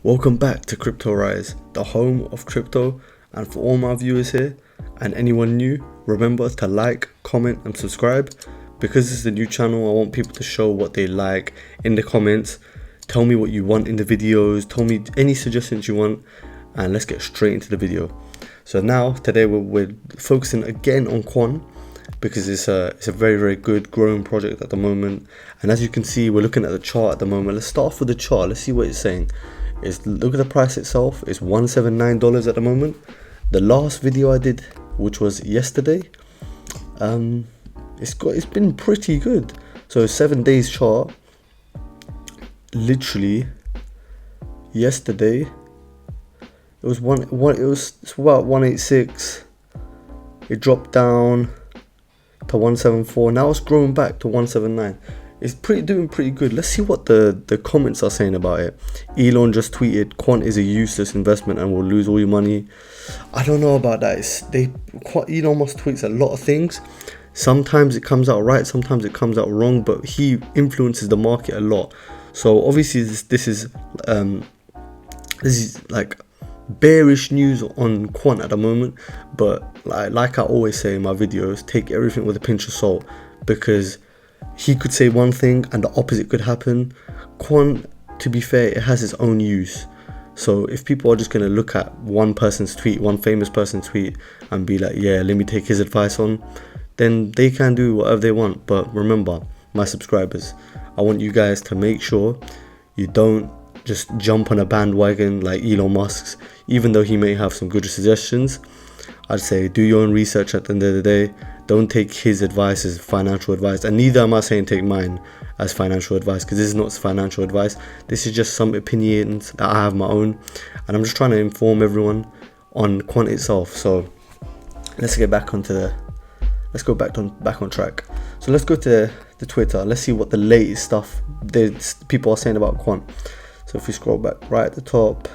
Welcome back to Crypto Rise, the home of crypto, and for all my viewers here and anyone new, remember to like, comment and subscribe. Because this is a new channel, I want people to show what they like in the comments. Tell me what you want in the videos, tell me any suggestions you want, and let's get straight into the video. So now, today we're focusing again on Quant, because it's a very good growing project at the moment. And as you can see, we're looking at the chart at the moment. Let's start off with the chart. Let's see what it's saying. Look at the price itself. It's $179 at the moment. The last video I did, which was yesterday, it's been pretty good. So 7 days chart, literally yesterday it was about 186. It dropped down to 174. Now it's growing back to 179. It's doing pretty good. Let's see what the comments are saying about it. Elon just tweeted, "Quant is a useless investment and will lose all your money." I don't know about that. Elon Musk tweets a lot of things. Sometimes it comes out right, sometimes it comes out wrong, but he influences the market a lot. So obviously this is like bearish news on Quant at the moment, but like I always say in my videos, take everything with a pinch of salt, because he could say one thing and the opposite could happen. Quant, to be fair, it has its own use. So if people are just going to look at one person's tweet, one famous person's tweet, and be like, yeah, let me take his advice on, then they can do whatever they want. But remember, my subscribers, I want you guys to make sure you don't just jump on a bandwagon like Elon Musk's. Even though he may have some good suggestions, I'd say do your own research at the end of the day. Don't take his advice as financial advice, and neither am I saying take mine as financial advice, because this is not financial advice. This is just some opinions that I have my own, and I'm just trying to inform everyone on Quant itself. So let's get back on track. So let's go to the Twitter. Let's see what the latest stuff people are saying about Quant. So if we scroll back right at the top,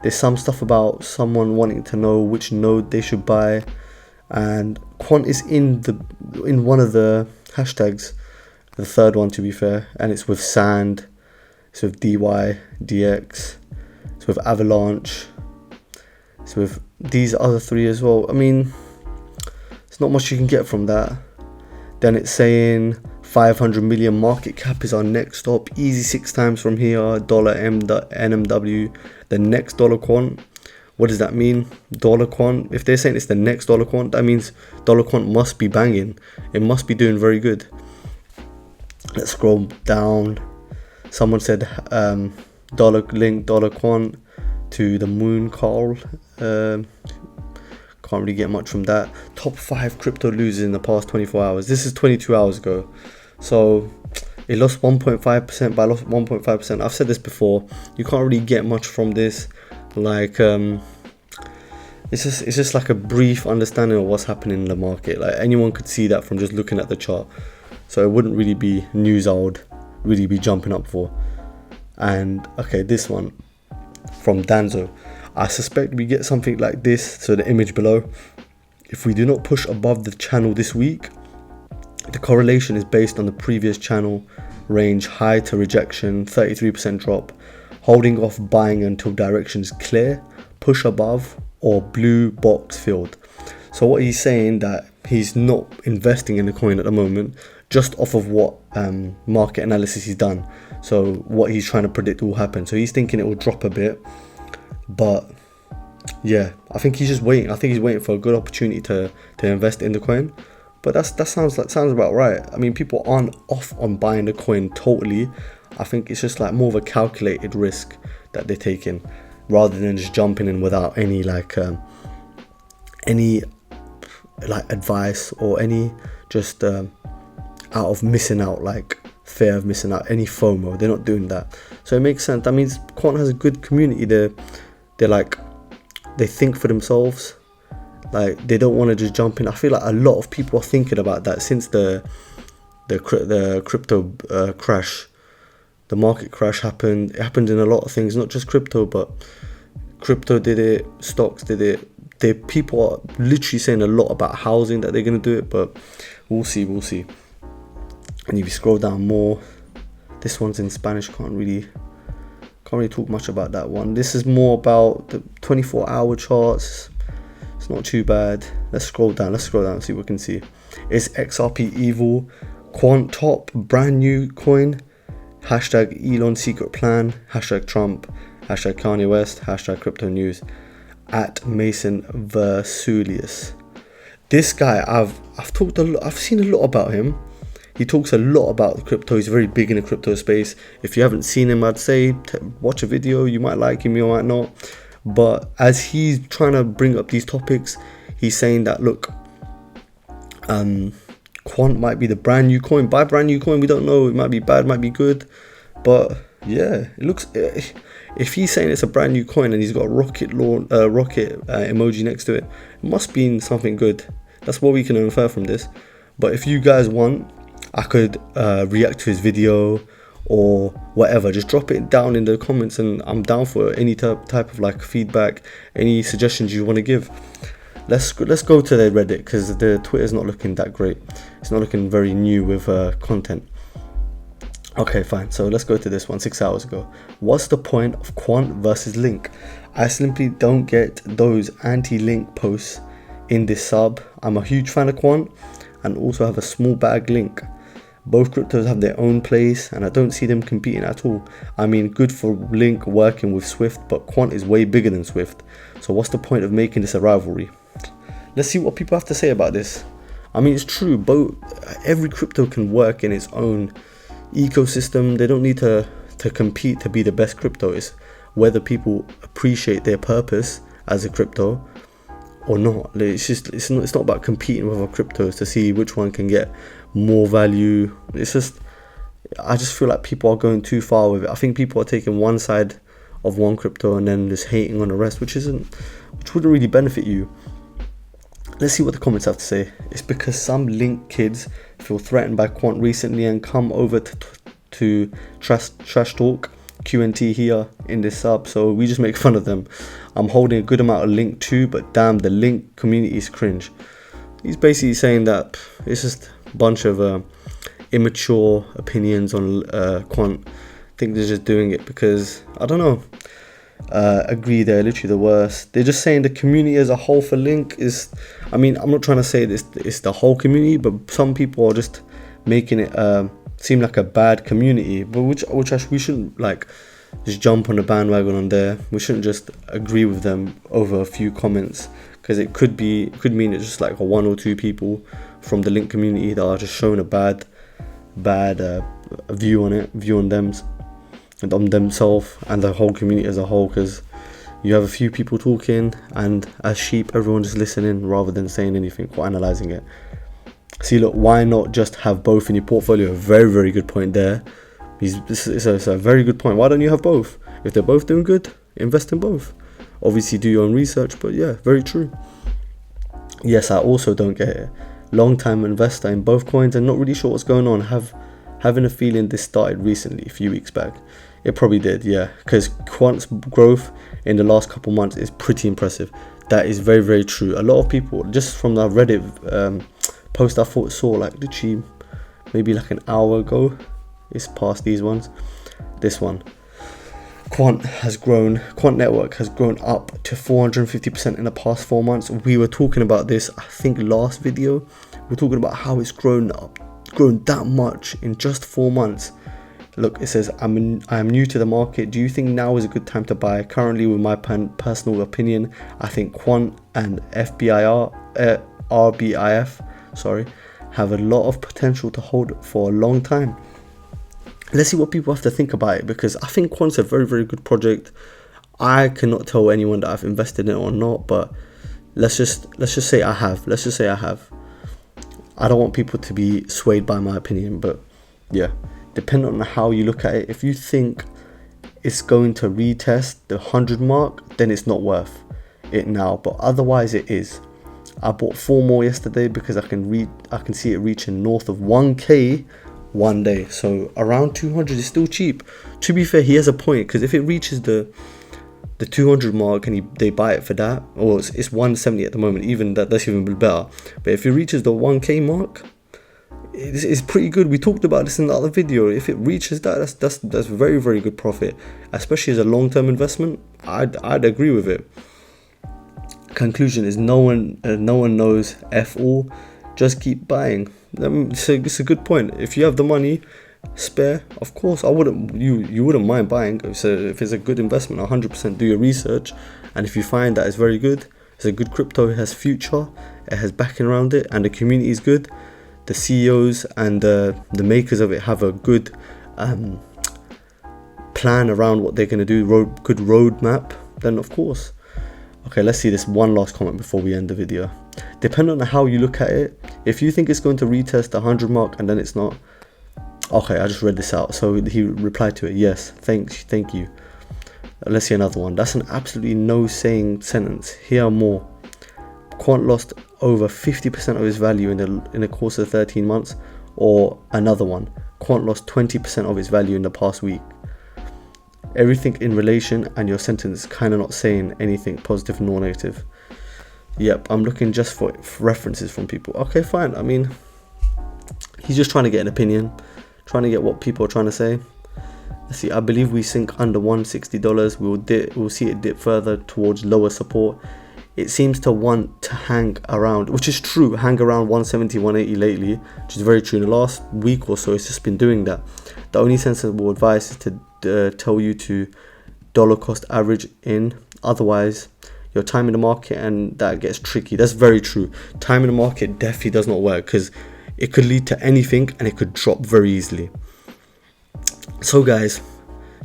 there's some stuff about someone wanting to know which node they should buy, and Quant is in one of the hashtags, the third one to be fair, and it's with Sand, it's with DY, DX, it's with Avalanche, it's with these other three as well. I mean, there's not much you can get from that. Then it's saying 500 million market cap is our next stop, easy 6 times from here, $NMW, the next dollar Quant. What does that mean? Dollar Quant. If they're saying it's the next dollar Quant, that means dollar Quant must be banging. It must be doing very good. Let's scroll down. Someone said dollar Link, dollar Quant to the moon, Carl. Can't really get much from that. Top 5 crypto losers in the past 24 hours. This is 22 hours ago. So it lost 1.5%, but I lost 1.5%. I've said this before. You can't really get much from this. Like it's just like a brief understanding of what's happening in the market. Like anyone could see that from just looking at the chart. So it wouldn't really be news I would really be jumping up for. And okay, this one from Danzo. I suspect we get something like this. So the image below. If we do not push above the channel this week, the correlation is based on the previous channel range high to rejection, 33% drop. Holding off buying until direction is clear, push above, or blue box filled. So what he's saying, that he's not investing in the coin at the moment, just off of what market analysis he's done. So what he's trying to predict will happen. So he's thinking it will drop a bit, but yeah, I think he's just waiting. I think he's waiting for a good opportunity to invest in the coin. But that sounds about right. I mean, people aren't off on buying the coin totally. I think it's just like more of a calculated risk that they're taking, rather than just jumping in without any advice or any just out of missing out, like fear of missing out, any FOMO. They're not doing that. So it makes sense. That means Quant has a good community. They think for themselves. Like they don't want to just jump in. I feel like a lot of people are thinking about that since the crypto crash. The market crash happened. It happened in a lot of things, not just crypto, but crypto did it, stocks did it. People are literally saying a lot about housing that they're going to do it, but we'll see. And if you scroll down more, this one's in Spanish, can't really Can't really talk much about that one. This is more about the 24-hour charts. It's not too bad. Let's scroll down and see what we can see. Is XRP evil? Quant top, brand new coin. Hashtag Elon secret plan. Hashtag Trump. Hashtag Kanye West. Hashtag crypto news. At Mason Versulius. This guy, I've seen a lot about him. He talks a lot about crypto. He's very big in the crypto space. If you haven't seen him, I'd say watch a video. You might like him, you might not. But as he's trying to bring up these topics, he's saying that, look, Quant might be the brand new coin. Buy brand new coin. We don't know. It might be bad, might be good. But yeah, it looks. If he's saying it's a brand new coin and he's got a rocket emoji next to it, it must be something good. That's what we can infer from this. But if you guys want, I could react to his video or whatever. Just drop it down in the comments, and I'm down for any type of like feedback, any suggestions you want to give. Let's go to the Reddit, because the Twitter's not looking that great. It's not looking very new with content. Okay, fine. So let's go to this one. 6 hours ago. What's the point of Quant versus Link? I simply don't get those anti-Link posts in this sub. I'm a huge fan of Quant and also have a small bag Link. Both cryptos have their own place and I don't see them competing at all. I mean, good for Link working with Swift, but Quant is way bigger than Swift. So what's the point of making this a rivalry? Let's see what people have to say about this. I mean, it's true. Every crypto can work in its own ecosystem. They don't need to compete to be the best crypto. It's whether people appreciate their purpose as a crypto or not. It's not about competing with other cryptos to see which one can get more value. I just feel like people are going too far with it. I think people are taking one side of one crypto and then just hating on the rest, which wouldn't really benefit you. Let's see what the comments have to say. It's because some Link kids feel threatened by Quant recently and come over to trash talk QNT here in this sub, so we just make fun of them. I'm holding a good amount of Link too, but damn, the Link community is cringe. He's basically saying that it's just a bunch of immature opinions on Quant. I think they're just doing it because, I don't know. Agree, they're literally the worst. They're just saying the community as a whole for Link is, I mean, I'm not trying to say this it's the whole community, but some people are just making it seem like a bad community, but we shouldn't like just jump on the bandwagon on there. We shouldn't just agree with them over a few comments, because it could mean it's just like one or two people from the Link community that are just showing a bad view on them and on themselves and the whole community as a whole, because you have a few people talking and as sheep everyone just listening rather than saying anything or analyzing it. See, look, why not just have both in your portfolio? Very, very good point there. It's a very good point. Why don't you have both? If they're both doing good, invest in both. Obviously do your own research, but yeah, very true. Yes, I also don't get it. Long time investor in both coins and not really sure what's going on. Having a feeling this started recently, a few weeks back. It probably did, yeah, because Quant's growth in the last couple months is pretty impressive. That is very, very true. A lot of people, just from the Reddit post I saw like literally maybe like an hour ago, it's past these ones. This one, Quant Network has grown up to 450% in the past 4 months. We were talking about this, I think last video. We're talking about how it's grown that much in just 4 months. Look, it says, I am new to the market. Do you think now is a good time to buy? Currently, with my personal opinion, I think Quant and RBIF, have a lot of potential to hold for a long time. Let's see what people have to think about it, because I think Quant's a very, very good project. I cannot tell anyone that I've invested in it or not, but let's just say I have. I don't want people to be swayed by my opinion, but yeah, depending on how you look at it, if you think it's going to retest the 100 mark, then it's not worth it now, but otherwise it is. I bought 4 more yesterday because I can see it reaching north of 1k one day, so around 200 is still cheap. To be fair, he has a point, because if it reaches the 200 mark and they buy it for that, or it's 170 at the moment, even that's even better. But if it reaches the 1k mark, it's pretty good. We talked about this in the other video. If it reaches that, that's very, very good profit, especially as a long-term investment. I'd agree with it. Conclusion is no one knows F all. Just keep buying. It's a good point. If you have the money spare, of course, you wouldn't mind buying. So if it's a good investment, 100% do your research, and if you find that it's very good, it's a good crypto, it has future, it has backing around it, and the community is good, the CEOs and the makers of it have a good plan around what they're going to do, good roadmap, then of course. Okay, let's see this one last comment before we end the video. Depending on how you look at it, if you think it's going to retest the 100 mark and then it's not, okay, I just read this out. So he replied to it, yes, thank you. Let's see another one. That's an absolutely no saying sentence. Here are more. Quant lost over 50% of its value in the course of 13 months. Or another one. Quant lost 20% of its value in the past week. Everything in relation, and your sentence kind of not saying anything positive nor negative. Yep, I'm looking just for references from people. Okay, fine. I mean, he's just trying to get an opinion, trying to get what people are trying to say. Let's see. I believe we sink under $160. We'll see it dip further towards lower support. It seems to want to hang around, which is true, hang around 170, 180 lately, which is very true. In the last week or so, it's just been doing that. The only sensible advice is to tell you to dollar cost average in. Otherwise, your time in the market, and that gets tricky. That's very true. Time in the market definitely does not work, because it could lead to anything and it could drop very easily. So guys,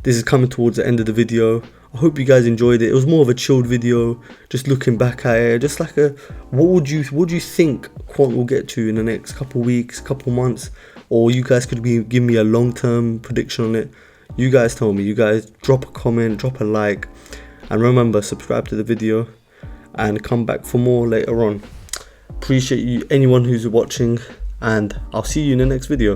this is coming towards the end of the video. I hope you guys enjoyed it. It was more of a chilled video, just looking back at it, just like what would you think Quant will get to in the next couple weeks, couple months, or you guys could give me a long-term prediction on it. You guys tell me. You guys drop a comment, drop a like, and remember, subscribe to the video and come back for more later on. Appreciate you, anyone who's watching, and I'll see you in the next video.